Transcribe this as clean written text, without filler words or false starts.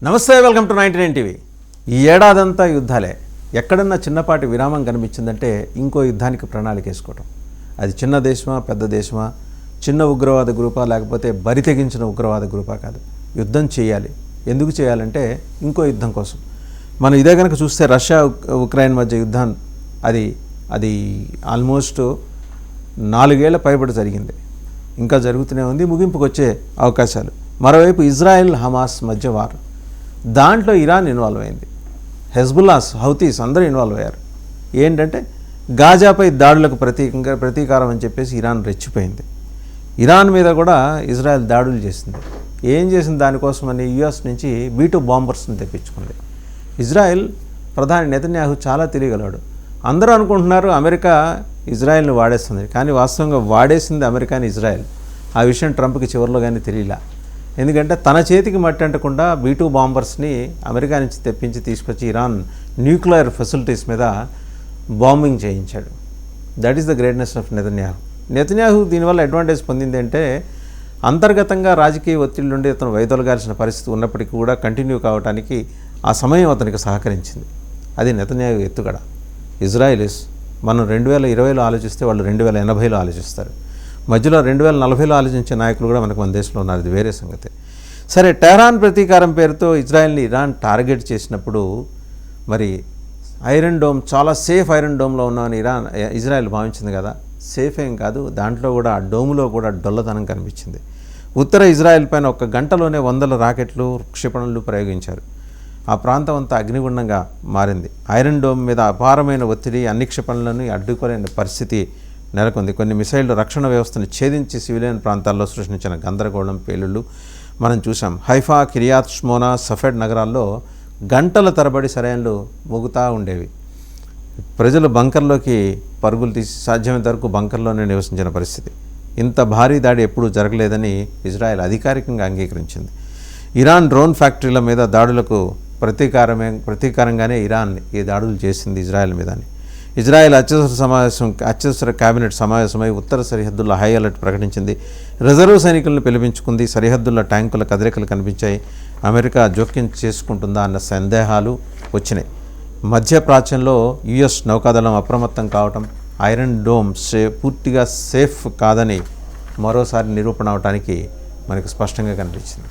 నమస్తే, welcome to 99 TV. ఈ ఏడాదంతా యుద్ధాలే. ఎక్కడన్నా చిన్నపాటి విరామం కనిపించిందంటే ఇంకో యుద్ధానికి ప్రణాళిక వేసుకోవటం. అది చిన్న దేశమా, పెద్ద దేశమా, చిన్న ఉగ్రవాద గ్రూపా, లేకపోతే బరి తెగించిన ఉగ్రవాద గ్రూపా కాదు. యుద్ధం చేయాలి. ఎందుకు చేయాలంటే ఇంకో యుద్ధం కోసం. మనం ఇదే కనుక చూస్తే రష్యా ఉక్రెయిన్ మధ్య యుద్ధం అది ఆల్మోస్ట్ 4 ఏళ్ల పైబడి జరిగింది. ఇంకా జరుగుతూనే ఉంది. ముగింపుకు వచ్చే అవకాశాలు. మరోవైపు ఇజ్రాయెల్ హమాస్ మధ్య వారు, దాంట్లో ఇరాన్ ఇన్వాల్వ్ అయింది. హెజ్బుల్లాస్, హౌతీస్ అందరూ ఇన్వాల్వ్ అయ్యారు. ఏంటంటే గాజాపై దాడులకు ప్రతీకారం అని చెప్పేసి ఇరాన్ రెచ్చిపోయింది. ఇరాన్ మీద కూడా ఇజ్రాయెల్ దాడులు చేసింది. ఏం చేసింది దానికోసమని యుఎస్ నుంచి B-2 బాంబర్స్ని తెప్పించుకుంది. ఇజ్రాయెల్ ప్రధాని నెతన్యాహు చాలా తెలియగలడు. అందరూ అనుకుంటున్నారు అమెరికా ఇజ్రాయెల్ని వాడేస్తుంది, కానీ వాస్తవంగా వాడేసింది అమెరికాని ఇజ్రాయెల్. ఆ విషయం ట్రంప్కి చివరిలో కానీ తెలియలా. ఎందుకంటే తన చేతికి మట్టి అంటకుండా B-2 బాంబర్స్ని అమెరికా నుంచి తెప్పించి తీసుకొచ్చి ఇరాన్ న్యూక్లియర్ ఫెసిలిటీస్ మీద బాంబింగ్ చేయించాడు. That is the greatness of Netanyahu. దీనివల్ల అడ్వాంటేజ్ పొందింది అంటే అంతర్గతంగా రాజకీయ ఒత్తిడి నుండి అతను వైదొలగాల్సిన పరిస్థితి ఉన్నప్పటికీ కూడా కంటిన్యూ కావడానికి ఆ సమయం అతనికి సహకరించింది. అది నెతన్యాహు ఎత్తుగడ. ఇజ్రాయిలీస్ మనం 2020లో ఆలోచిస్తే వాళ్ళు 2080లో ఆలోచిస్తారు. మధ్యలో 2040లో ఆలోచించే నాయకులు కూడా మన దేశంలో ఉన్నారు. ఇది వేరే సంగతి. సరే, టెహరాన్ ప్రతీకారం పేరుతో ఇజ్రాయెల్ని ఇరాన్ టార్గెట్ చేసినప్పుడు మరి ఐరన్ డోమ్, చాలా సేఫ్ ఐరన్ డోమ్లో ఉన్నామని ఇజ్రాయెల్ భావించింది కదా. సేఫ్ ఏం కాదు, దాంట్లో కూడా ఆ డోములో కూడా డొల్లతనం కనిపించింది. ఉత్తర ఇజ్రాయెల్ పైన 1 గంటలోనే 100 రాకెట్లు, క్షిపణులు ప్రయోగించారు. ఆ ప్రాంతం అంతా అగ్నిగుండంగా మారింది. ఐరన్ డోమ్ మీద అపారమైన ఒత్తిడి, అన్ని క్షిపణులను అడ్డుకోలేని పరిస్థితి నెలకొంది. కొన్ని మిసైళ్లు రక్షణ వ్యవస్థను ఛేదించి సివిలియన్ ప్రాంతాల్లో సృష్టించిన గందరగోళం, పేలుళ్ళు మనం చూసాం. హైఫా, కిరియాత్ షమోనా, సఫెడ్ నగరాల్లో గంటల తరబడి సరైనలు మోగుతూ ఉండేవి. ప్రజలు బంకర్లోకి పరుగులు తీసి సాధ్యమైనంత వరకు బంకర్లోనే నివసించిన పరిస్థితి. ఇంత భారీ దాడి ఎప్పుడూ జరగలేదని ఇజ్రాయెల్ అధికారికంగా అంగీకరించింది. ఇరాన్ డ్రోన్ ఫ్యాక్టరీల మీద దాడులకు ప్రతీకారంగానే ఇరాన్ ఈ దాడులు చేసింది ఇజ్రాయెల్ మీద. ఇజ్రాయెల్ అత్యవసర కేబినెట్ సమావేశమై ఉత్తర సరిహద్దుల్లో హై అలర్ట్ ప్రకటించింది. రిజర్వ్ సైనికులను పిలిపించుకుంది. సరిహద్దుల్లో ట్యాంకుల కదలికలు కనిపించాయి. అమెరికా జోక్యం చేసుకుంటుందా అన్న సందేహాలు వచ్చినాయి. మధ్యప్రాచ్యంలో యుఎస్ నౌకాదళం అప్రమత్తం కావటం, ఐరన్ డోమ్ పూర్తిగా సేఫ్ కాదని మరోసారి నిరూపణ అవడానికి మనకు స్పష్టంగా కనిపించింది.